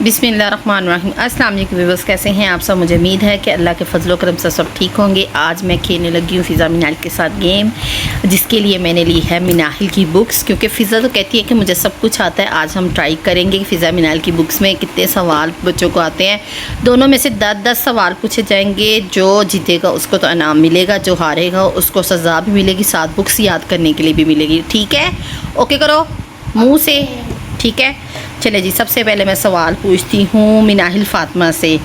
बिस्मिल्लाहिर्रहमानिर्रहीम। अस्सलाम वालेकुम व्यूअर्स, कैसे हैं आप सब। मुझे उम्मीद है कि अल्लाह के फजल करम से सब ठीक होंगे। आज मैं खेलने लगी हूँ फ़िज़ा मिनाहिल के साथ गेम, जिसके लिए मैंने ली है मिनाहिल की बुक्स, क्योंकि फ़िज़ा तो कहती है कि मुझे सब कुछ आता है। आज हम ट्राई करेंगे कि फ़िज़ा मिनाहिल की बुक्स में कितने सवाल बच्चों को आते हैं। दोनों में से 10-10 सवाल पूछे जाएंगे। जो जीतेगा उसको तो इनाम मिलेगा, जो हारेगा उसको सज़ा भी मिलेगी, साथ बुक्स याद करने के लिए भी मिलेगी। ठीक है, ओके करो मुँह से। ठीक है, चले जी। सबसे पहले मैं सवाल पूछती हूँ मिनाहिल फ़ातिमा से।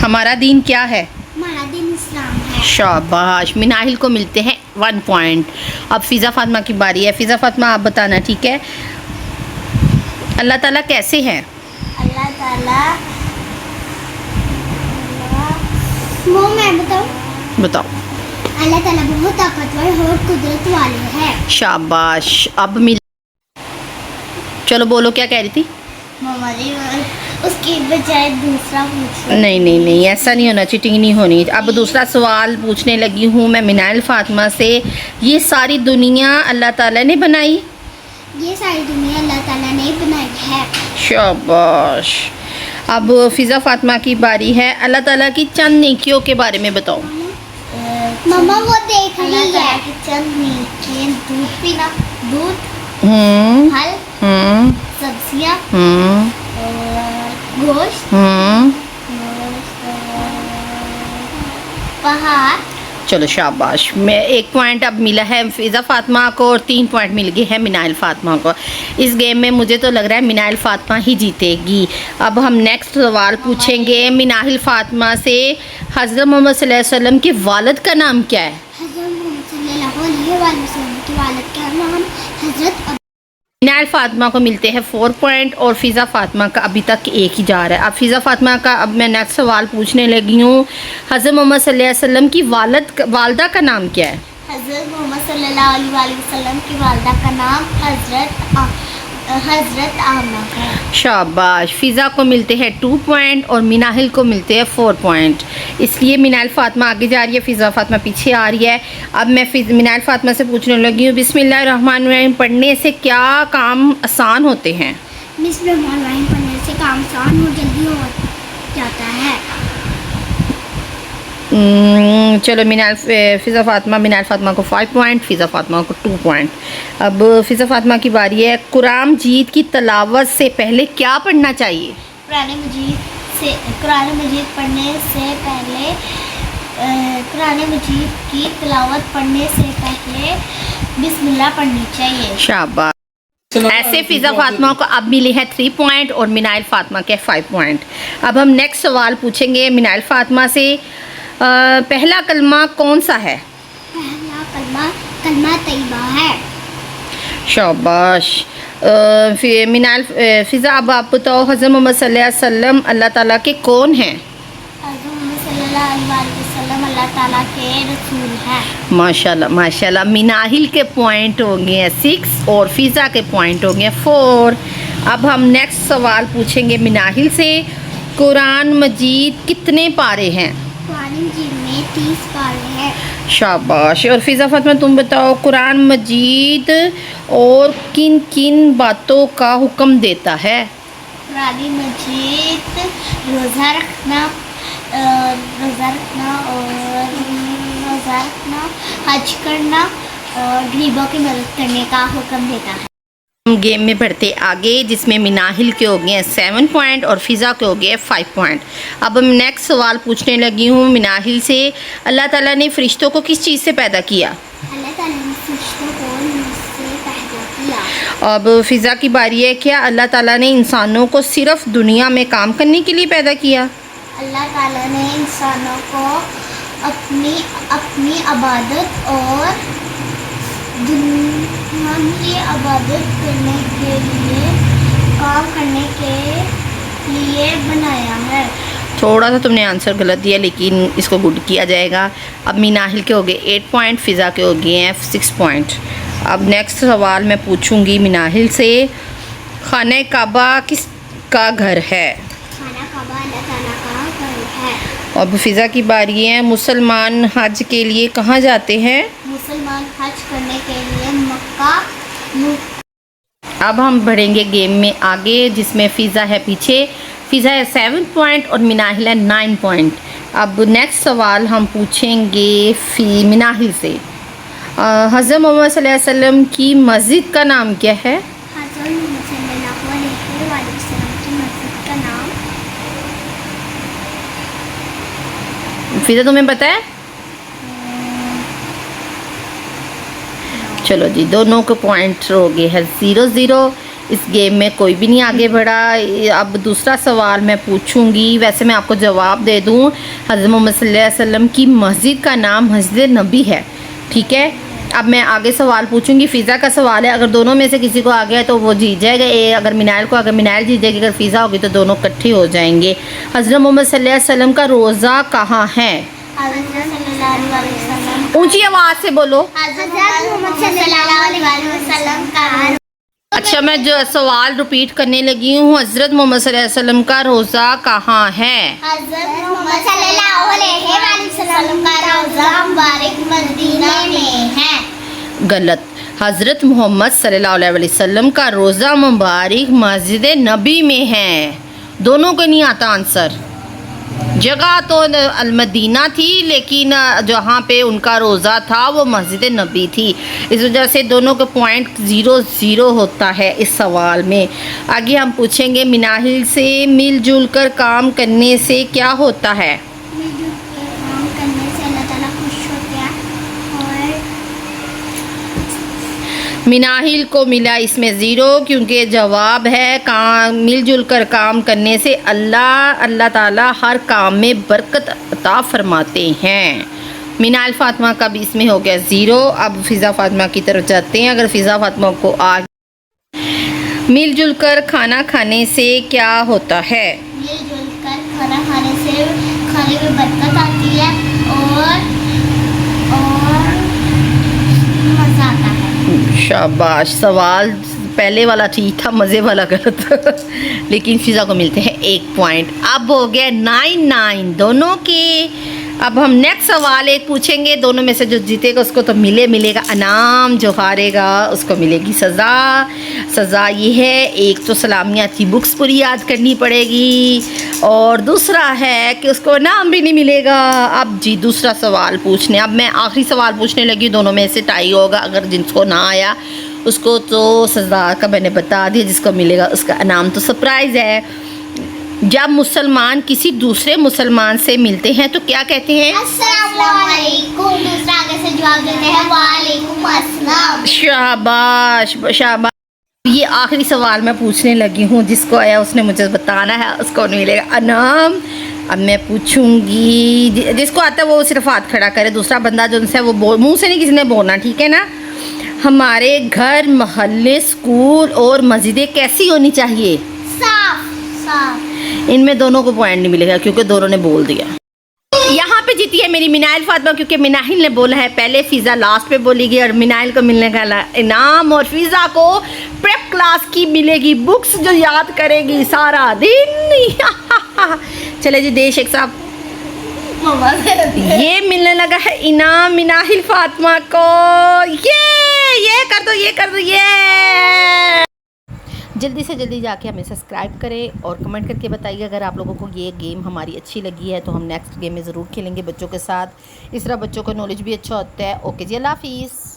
हमारा दीन क्या है? हमारा दीन इस्लाम है। शाबाश, मिनाहिल को मिलते हैं 1 पॉइंट। अब फ़िज़ा फ़ातिमा की बारी है। फ़िज़ा फ़ातिमा आप बताना, ठीक है। अल्लाह ताला कैसे हैं? अल्लाह ताला, वो मैं बताओ। अल्लाह ताला बहुत ताकतवर और कुदरत वाले हैं। शाबाश। अब मिल, चलो बोलो क्या कह रही थी? मम्मा जी, उसकी बजाय दूसरा पूछ। नहीं, ऐसा नहीं होना, चीटिंग नहीं होनी। अब दूसरा सवाल पूछने लगी हूँ मैं मिनाहिल फ़ातिमा से। ये सारी दुनिया अल्लाह ताला ने बनाई? ये सारी दुनिया अल्लाह ताला ने बनाई है। शाबाश। अब फ़िज़ा फ़ातिमा की बारी है। अल्लाह ताला की चंद नेकियों के बारे में बताओ। मम्मा वो देख ली है कि चंद नेकियां, दूध पीना, दूध, फल, सब्जियां, गोश्त, पहाड़। चलो शाबाश। मैं 1 पॉइंट अब मिला है फ़िज़ा फ़ातिमा को और 3 पॉइंट मिल गए हैं मिनाहिल फ़ातिमा को। इस गेम में मुझे तो लग रहा है मिनाहिल फ़ातिमा ही जीतेगी। अब हम नेक्स्ट सवाल पूछेंगे मिनाहिल फ़ातिमा से। हज़रत मोहम्मद सल्लल्लाहु अलैहि वसल्लम के वालिद का नाम क्या है? हज़रत मोहम्मद सल्लल्लाहु अलैहि वसल्लम के वालिद का नाम हज़रत। मिनाहिल फ़ातिमा को मिलते हैं 4 पॉइंट और फ़िज़ा फ़ातिमा का अभी तक 1 ही जा रहा है। अब फ़िज़ा फ़ातिमा का अब मैं नेक्स्ट सवाल पूछने लगी हूँ। हज़रत मोहम्मद सल्लल्लाहु अलैहि वसल्लम की वालिदा का नाम क्या है? हज़रत मोहम्मद सल्लल्लाहु अलैहि वसल्लम की वालिदा का नाम हज़रत आमना है। शाबाश। फ़िज़ा को मिलते हैं 2 पॉइंट और मिनाहिल को मिलते हैं 4 पॉइंट। इसलिए मिनाहिल फ़ातिमा आगे जा रही है, फ़िज़ा फ़ातिमा पीछे आ रही है। अब मैं मिनाहिल फ़ातिमा से पूछने लगी हूँ, बिस्मिल्लाहिर्रहमानिर्रहीम पढ़ने से क्या काम आसान होते हैं? बिस्मिल्लाहिर्रहमानिर्रहीम पढ़ने से काम आसान और जल्दी हो जाता है। चलो फ़िज़ा फ़ातिमा को 5 पॉइंट, फ़िज़ा फ़ातिमा को 2 पॉइंट। अब फ़िज़ा फ़ातिमा की बारी है। कुरान मजीद की तिलावत से पहले क्या पढ़ना चाहिए? कुरान मजीद पढ़ने से पहले, कुरान मजीद की तिलावत पढ़ने से पहले बिस्मिल्लाह पढ़नी चाहिए। शाबाश। ऐसे फ़िज़ा फ़ातिमा को अब मिले हैं 3 पॉइंट और मिनाहिल फ़ातिमा के 5 पॉइंट। अब हम नेक्स्ट सवाल पूछेंगे मिनाहिल फ़ातिमा से। पहला कलमा कौन सा है? पहला कलमा तैयबा है। शाबाश। फ़िज़ा अब आप बताओ, हज़रत मोहम्मद सल्लल्लाहु अलैहि वसल्लम अल्लाह ताला के कौन हैं? हज़रत मोहम्मद सल्लल्लाहु अलैहि वसल्लम अल्लाह ताला के रसूल हैं। माशाल्लाह। मिनाहिल के पॉइंट हो गए हैं 6 और फ़िज़ा के पॉइंट हो गए 4। अब हम नेक्स्ट सवाल पूछेंगे मिनाहिल से। कुरान मजीद कितने पारे हैं? कुरान मजीद में 30 पारे हैं। शाबाश। और फ़िज़ा फ़ातिमा तुम बताओ, कुरान मजीद और किन किन बातों का हुक्म देता है? कुरान मजीद रोज़ा रखना और हज करना और गरीबों की मदद करने का हुक्म देता है। हम गेम में बढ़ते आगे, जिसमें मिनाहिल के हो गए हैं 7 पॉइंट और फ़िज़ा के हो गए हैं 5 पॉइंट। अब हम नेक्स्ट सवाल पूछने लगी हूँ मिनाहिल से। अल्लाह ताला ने फ़रिश्तों को किस चीज़ से पैदा किया? अल्लाह ताला ने फरिश्तों को नूर से पैदा किया। अब फ़िज़ा की बारी है। क्या अल्लाह ताला ने इंसानों को सिर्फ़ दुनिया में काम करने के लिए पैदा किया? अल्लाह ताला ने इंसानों को अपनी इबादत और दुनिया की इबादत करने के लिए, काम करने के लिए बनाया है। थोड़ा सा तुमने आंसर गलत दिया, लेकिन इसको गुड किया जाएगा। अब मिनाहिल के हो गए 8 पॉइंट, फ़िज़ा के हो गए हैं 6 पॉइंट। अब नेक्स्ट सवाल मैं पूछूंगी मिनाहिल से। खाने काबा किस का घर है? खाना काबा अल्लाह ताला का घर है। अब फ़िज़ा की बारी है। मुसलमान हज के लिए कहाँ जाते हैं? मुसलमान हज करने के लिए मक्का अब हम बढ़ेंगे गेम में आगे, जिसमें फ़िज़ा है पीछे। फ़िज़ा है 7 पॉइंट और मिनाहिल है 9 पॉइंट। अब नेक्स्ट सवाल हम पूछेंगे मिनाहिल से। हज़रत मोहम्मद सल्लल्लाहु अलैहि वसल्लम की मस्जिद का नाम क्या है? हज़रत मोहम्मद सल्लल्लाहु अलैहि वसल्लम की मस्जिद का नाम, फ़िज़ा तुम्हें पता है? चलो जी, दोनों को पॉइंट हो गए हैं 0-0। इस गेम में कोई भी नहीं आगे बढ़ा। अब दूसरा सवाल मैं पूछूंगी, वैसे मैं आपको जवाब दे दूं। हज़रत मोहम्मद सल्लल्लाहु अलैहि वसल्लम की मस्जिद का नाम मस्जिद नबी है, ठीक है। अब मैं आगे सवाल पूछूंगी। फ़िज़ा का सवाल है, अगर दोनों में से किसी को आ गया तो वो जीत जाएगा। अगर मिनाइल जीत जाएगी, अगर फ़िज़ा होगी तो दोनों इकट्ठे हो जाएंगे। हज़रत मोहम्मद सल्लल्लाहु अलैहि वसल्लम का रोज़ा कहाँ है? हज़रत सल्लल्लाहु अलैहि वसल्लम, ऊंची आवाज़ से बोलो। हज़रत मोहम्मद सल्लल्लाहु अलैहि वसल्लम का। अच्छा, मैं जो सवाल रिपीट करने लगी हूँ, हज़रत मोहम्मद सल्लल्लाहु अलैहि वसल्लम का रोज़ा कहाँ है? हज़रत मोहम्मद सल्लल्लाहु अलैहि वसल्लम का रोज़ा मुबारक मदीना में है। गलत। हज़रत मोहम्मद सल्लल्लाहु अलैहि वसल्लम का रोज़ा मुबारक मस्जिद नबी में है। दोनों को नहीं आता आंसर। जगह तो अलमदीना थी, लेकिन जहाँ पे उनका रोज़ा था वो मस्जिद नबी थी। इस वजह से दोनों के पॉइंट 0-0 होता है इस सवाल में। आगे हम पूछेंगे मिनाहिल से, मिलजुल कर काम करने से क्या होता है? मिलजुल कर काम करने से अल्लाह ताला खुश होते हैं। और मिनाहिल को मिला इसमें 0, क्योंकि जवाब है काम, मिलजुल कर काम करने से अल्लाह ताला हर काम में बरकत अता फरमाते हैं। मिनाहिल फ़ातिमा का भी इसमें हो गया 0। अब फ़िज़ा फ़ातिमा की तरफ जाते हैं। अगर फ़िज़ा फ़ातिमा को मिलजुल कर खाना खाने से क्या होता है? मिलजुल कर खाना खाने से खाने में बरकत आती है और मज़ा आता है। शाबाश। सवाल पहले वाला ठीक था, मज़े वाला गलत। लेकिन फ़िज़ा को मिलते हैं 1 पॉइंट। अब हो गया 9-9 दोनों के। अब हम नेक्स्ट सवाल एक पूछेंगे। दोनों में से जो जीतेगा उसको तो मिलेगा इनाम, जो हारेगा उसको मिलेगी सज़ा ये है, एक तो सलामिया की बुक्स पूरी याद करनी पड़ेगी, और दूसरा है कि उसको इनाम भी नहीं मिलेगा। अब जी दूसरा सवाल पूछने, अब मैं आखिरी सवाल पूछने लगी। दोनों में से टाई होगा। अगर जिसको ना आया उसको तो सज़ा का मैंने बता दिया, जिसको मिलेगा उसका इनाम तो सरप्राइज़ है। जब मुसलमान किसी दूसरे मुसलमान से मिलते हैं तो क्या कहते हैं? अस्सलामुअलैकुम। दूसरा आगे से जवाब देते हैं वालेकुम अस्सलाम। शाबाश शाबाश। ये आखिरी सवाल मैं पूछने लगी हूँ। जिसको आया उसने मुझे बताना है, उसको मिलेगा इनाम। अब मैं पूछूंगी, जिसको आता है वो सिर्फ हाथ खड़ा करे। दूसरा बंदा जो उनसे वो मुंह से नहीं किसी ने बोलना, ठीक है ना? हमारे घर, मोहल्ले, स्कूल और मस्जिदें कैसी होनी चाहिए? साफ। इनमें दोनों को पॉइंट नहीं मिलेगा क्योंकि दोनों ने बोल दिया। यहाँ पे जीती है मेरी मिनाहिल फ़ातिमा, क्योंकि मिनाहिल ने बोला है पहले, फ़िज़ा लास्ट पे बोलेगी और मिनाहिल को मिलने का इनाम, और फ़िज़ा को प्रेप क्लास की मिलेगी बुक्स जो याद करेगी सारा दिन। चले जी देश एक साहब, ये मिलने लगा है इनाम मिनाहिल फ़ातिमा को। ये कर दो ये। जल्दी से जल्दी जाके हमें सब्सक्राइब करें और कमेंट करके बताइए अगर आप लोगों को ये गेम हमारी अच्छी लगी है, तो हम नेक्स्ट गेम में ज़रूर खेलेंगे बच्चों के साथ। इस तरह बच्चों का नॉलेज भी अच्छा होता है। ओके जी, अल्लाह हाफिज़।